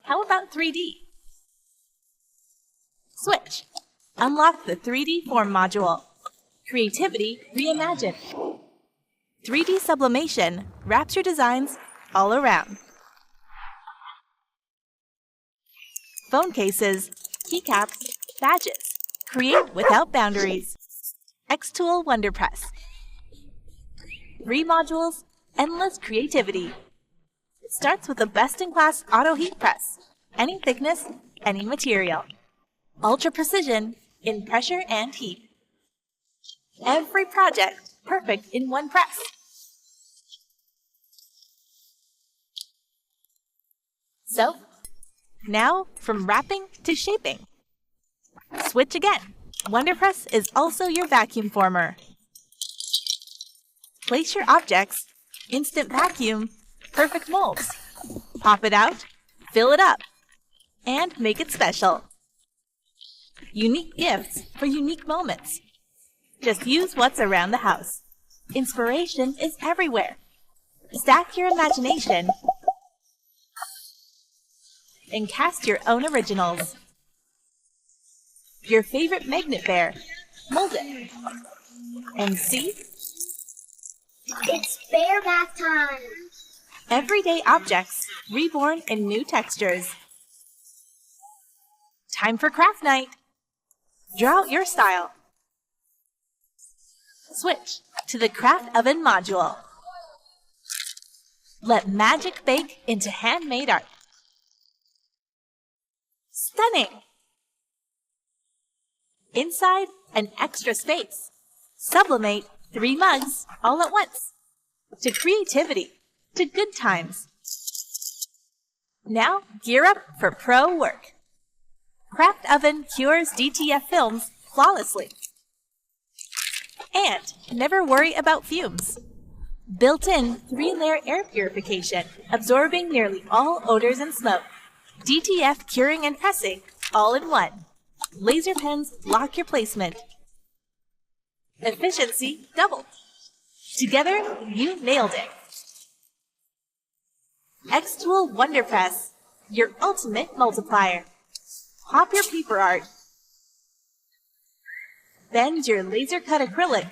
How about 3D? Switch. Unlock the 3D Form module. Creativity reimagined. 3D sublimation wraps your designs all around. Phone cases, keycaps, badges. Create without boundaries. xTool WonderPress. 3 modules, endless creativity. It starts with a best-in-class auto heat press. Any thickness, any material. Ultra precision in pressure and heat. Every project perfect in one press. So, now from wrapping to shaping. Switch again. WonderPress is also your vacuum former. Place your objects, instant vacuum, perfect molds. Pop it out, fill it up, and make it special. Unique gifts for unique moments. Just use what's around the house. Inspiration is everywhere. Stack your imagination and cast your own originals. Your favorite magnet bear, mold it. And see? It's bear bath time! Everyday objects reborn in new textures. Time for craft night. Draw out your style. Switch to the craft oven module. Let magic bake into handmade art. Stunning! Inside, an extra space. Sublimate 3 mugs all at once. To creativity, to good times. Now, gear up for pro work. Craft oven cures DTF films flawlessly. And never worry about fumes. Built-in 3-layer air purification, absorbing nearly all odors and smoke. DTF curing and pressing, all in one. Laser pens lock your placement. Efficiency doubled. Together, you nailed it. xTool WonderPress, your ultimate multiplier. Pop your paper art. Bend your laser-cut acrylic.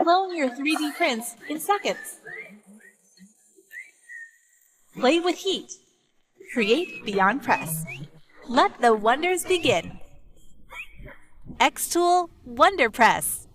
Clone your 3D prints in seconds. Play with heat. Create beyond press. Let the wonders begin. xTool WonderPress.